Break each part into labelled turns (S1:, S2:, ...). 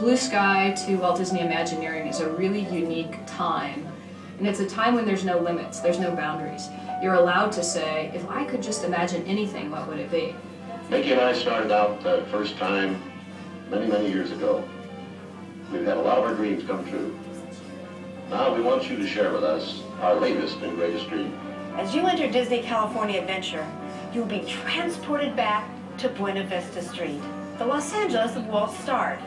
S1: Blue Sky to Walt Disney Imagineering is a really unique time. And it's a time when there's no limits, there's no boundaries. You're allowed to say, if I could just imagine anything, what would it be?
S2: Mickey and I started out the first time many, many years ago. We've had a lot of our dreams come true. Now we want you to share with us our latest and greatest dream.
S3: As you enter Disney California Adventure, you'll be transported back to Buena Vista Street, the Los Angeles of Walt starred.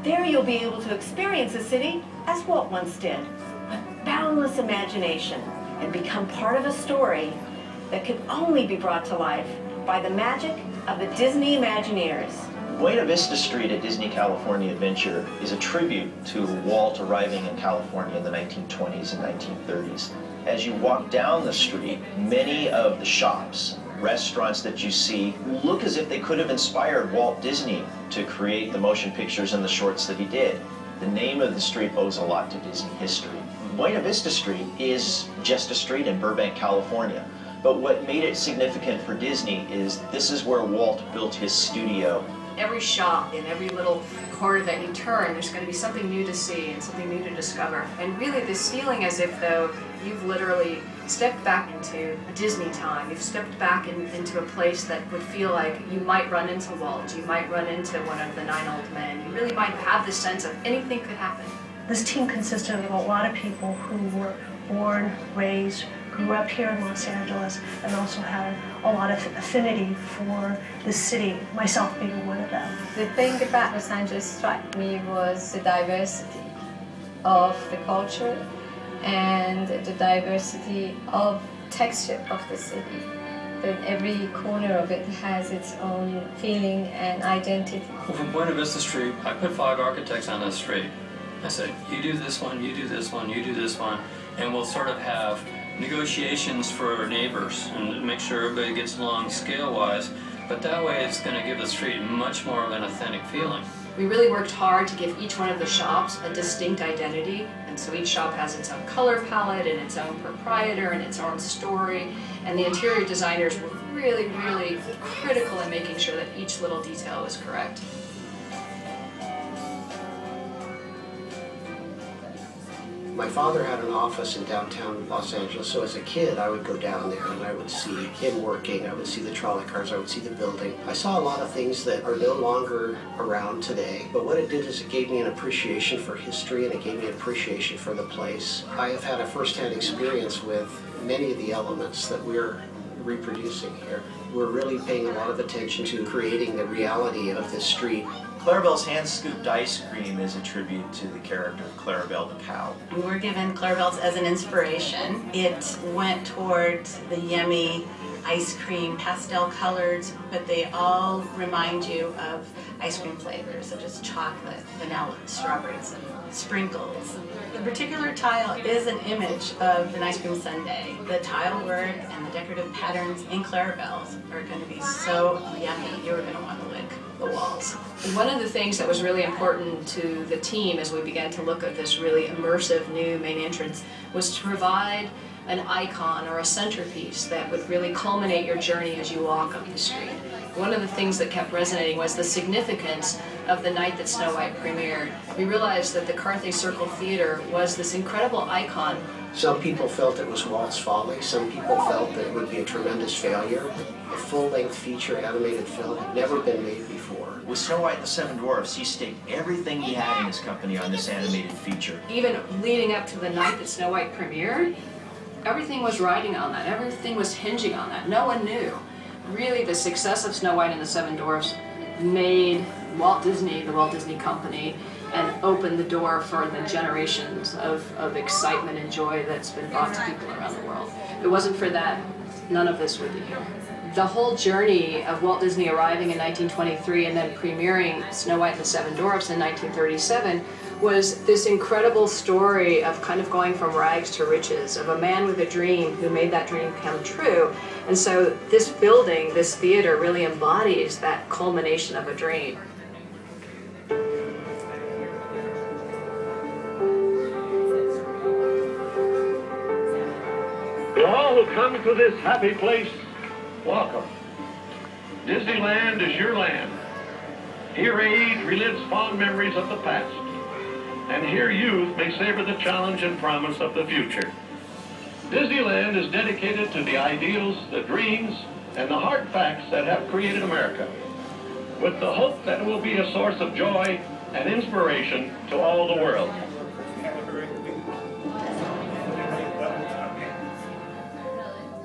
S3: There you'll be able to experience the city as Walt once did, with boundless imagination, and become part of a story that can only be brought to life by the magic of the Disney Imagineers.
S4: Buena Vista Street at Disney California Adventure is a tribute to Walt arriving in California in the 1920s and 1930s. As you walk down the street, many of the shops, restaurants that you see look as if they could have inspired Walt Disney to create the motion pictures and the shorts that he did. The name of the street owes a lot to Disney history. Buena Vista Street is just a street in Burbank, California. But what made it significant for Disney is this is where Walt built his studio.
S1: Every shop, in every little corner that you turn, there's going to be something new to see and something new to discover. And really this feeling as if though you've literally stepped back into a Disney time. You've stepped back into a place that would feel like you might run into Walt, you might run into one of the 9 old men. You really might have this sense of anything could happen.
S5: This team consisted of a lot of people who were born, raised, grew up here in Los Angeles, and also had a lot of affinity for the city, myself being one of them.
S6: The thing about Los Angeles struck me was the diversity of the culture and the diversity of texture of the city. That every corner of it has its own feeling and identity.
S7: Well, for Buena Vista Street, I put 5 architects on that street. I said, you do this one, you do this one, you do this one, and we'll sort of have negotiations for our neighbors and make sure everybody gets along scale-wise, but that way it's going to give the street much more of an authentic feeling.
S1: We really worked hard to give each one of the shops a distinct identity, and so each shop has its own color palette and its own proprietor and its own story, and the interior designers were really, really critical in making sure that each little detail was correct.
S8: My father had an office in downtown Los Angeles, so as a kid I would go down there and I would see him working, I would see the trolley cars, I would see the building. I saw a lot of things that are no longer around today, but what it did is it gave me an appreciation for history and it gave me an appreciation for the place. I have had a first-hand experience with many of the elements that we're reproducing here. We're really paying a lot of attention to creating the reality of this street.
S4: Clarabelle's hand-scooped ice cream is a tribute to the character of Clarabelle the cow.
S3: We were given Clarabelle's as an inspiration. It went toward the yummy ice cream, pastel colors, but they all remind you of ice cream flavors, such as chocolate, vanilla, strawberries, and sprinkles. The particular tile is an image of an ice cream sundae. The tile work and the decorative patterns in Clarabelle's are going to be so yummy, you're going to want to lick the walls.
S1: One of the things that was really important to the team as we began to look at this really immersive new main entrance was to provide an icon or a centerpiece that would really culminate your journey as you walk up the street. One of the things that kept resonating was the significance of the night that Snow White premiered. We realized that the Carthay Circle Theater was this incredible icon.
S8: Some people felt it was Walt's folly, some people felt that it would be a tremendous failure. A full-length feature animated film had never been made before.
S4: With Snow White and the Seven Dwarfs, he staked everything he had in his company on this animated feature.
S1: Even leading up to the night that Snow White premiered, everything was riding on that, everything was hinging on that. No one knew. Really, the success of Snow White and the Seven Dwarfs made Walt Disney, the Walt Disney Company, and opened the door for the generations of excitement and joy that's been brought to people around the world. If it wasn't for that, none of this would be here. The whole journey of Walt Disney arriving in 1923 and then premiering Snow White and the Seven Dwarfs in 1937 was this incredible story of kind of going from rags to riches, of a man with a dream who made that dream come true. And so this building, this theater, really embodies that culmination of a dream.
S2: To all who come to this happy place, welcome. Disneyland is your land.
S9: Here age relives fond memories of the past, and here youth may savor the challenge and promise of the future. Disneyland is dedicated to the ideals, the dreams, and the hard facts that have created America, with the hope that it will be a source of joy and inspiration to all the world.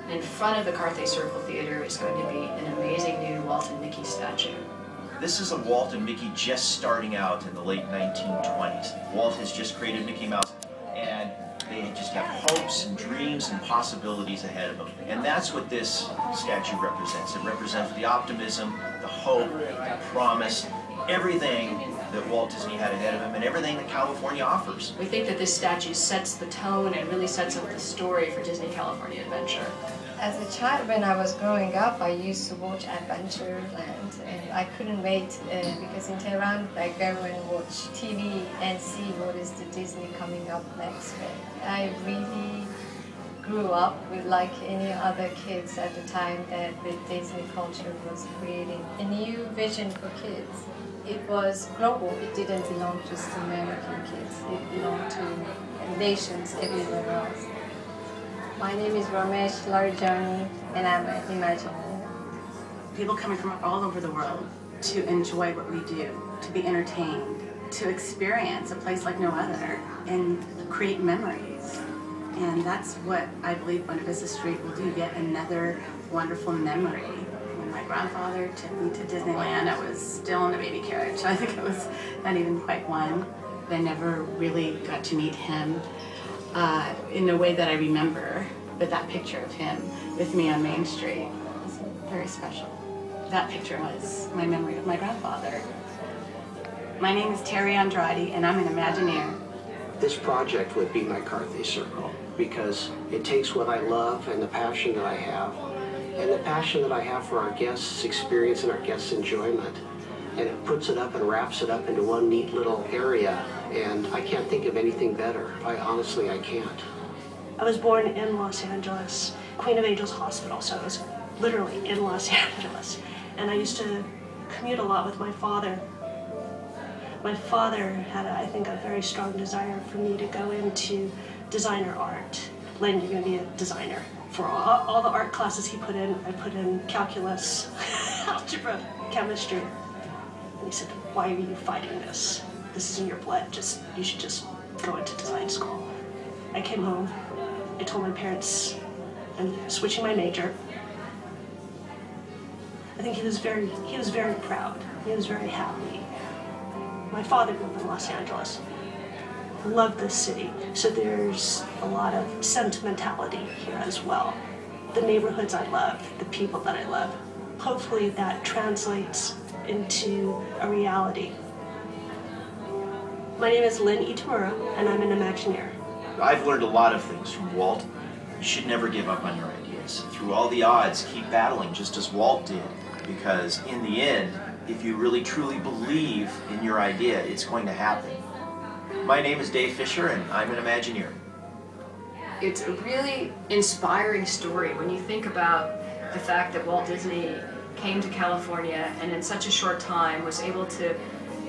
S1: In front of the Carthay Circle Theater is going to be an amazing new Walt and Mickey statue.
S4: This is a Walt and Mickey just starting out in the late 1920s. Walt has just created Mickey Mouse, and they just have hopes and dreams and possibilities ahead of them. And that's what this statue represents. It represents the optimism, the hope, the promise, everything that Walt Disney had ahead of him and everything that California offers.
S1: We think that this statue sets the tone and really sets up the story for Disney California Adventure.
S6: As a child, when I was growing up, I used to watch Adventureland, and I couldn't wait because in Tehran I go and watch TV and see what is the Disney coming up next. I really grew up with, like any other kids at the time, that the Disney culture was creating a new vision for kids. It was global. It didn't belong just to American kids. It belonged to nations everywhere else. My name is Ramesh Larjani, and I'm an Imagineering.
S3: People coming from all over the world to enjoy what we do, to be entertained, to experience a place like no other, and create memories. And that's what I believe Buena Vista Street will do, yet another wonderful memory. When my grandfather took me to Disneyland, I was still in the baby carriage. I think I was not even quite one. I never really got to meet him in a way that I remember, but that picture of him with me on Main Street was very special. That picture was my memory of my grandfather. My name is Terry Andrade, and I'm an Imagineer.
S8: This project would be my Carthay Circle because it takes what I love and the passion that I have, and the passion that I have for our guests' experience and our guests' enjoyment, and it puts it up and wraps it up into one neat little area, and I can't think of anything better. Honestly, I can't.
S5: I was born in Los Angeles, Queen of Angels Hospital, so I was literally in Los Angeles. And I used to commute a lot with my father. My father had, I think, a very strong desire for me to go into designer art. Len, you're going to be a designer. For all the art classes he put in, I put in calculus, algebra, chemistry. And he said, why are you fighting this? This is in your blood. You should just go into design school. I came home. I told my parents I'm switching my major. I think he was very proud. He was very happy. My father grew up in Los Angeles. Loved this city, so there's a lot of sentimentality here as well. The neighborhoods I love, the people that I love. Hopefully that translates into a reality. My name is Lynn Itamura, and I'm an Imagineer.
S4: I've learned a lot of things from Walt. You should never give up on your ideas. Through all the odds, keep battling just as Walt did, because in the end, if you really truly believe in your idea, it's going to happen. My name is Dave Fisher, and I'm an Imagineer.
S1: It's a really inspiring story when you think about the fact that Walt Disney came to California and in such a short time was able to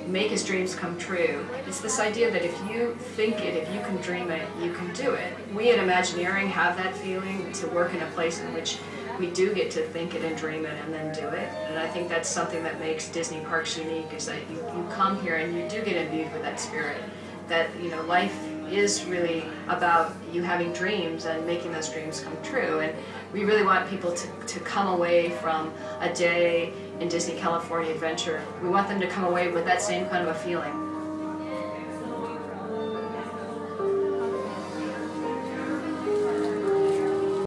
S1: make his dreams come true. It's this idea that if you think it, if you can dream it, you can do it. We at Imagineering have that feeling to work in a place in which we do get to think it and dream it and then do it. And I think that's something that makes Disney parks unique, is that you come here and you do get imbued with that spirit. That, you know, life is really about you having dreams and making those dreams come true. And we really want people to come away from a day in Disney California Adventure. We want them to come away with that same kind of a feeling.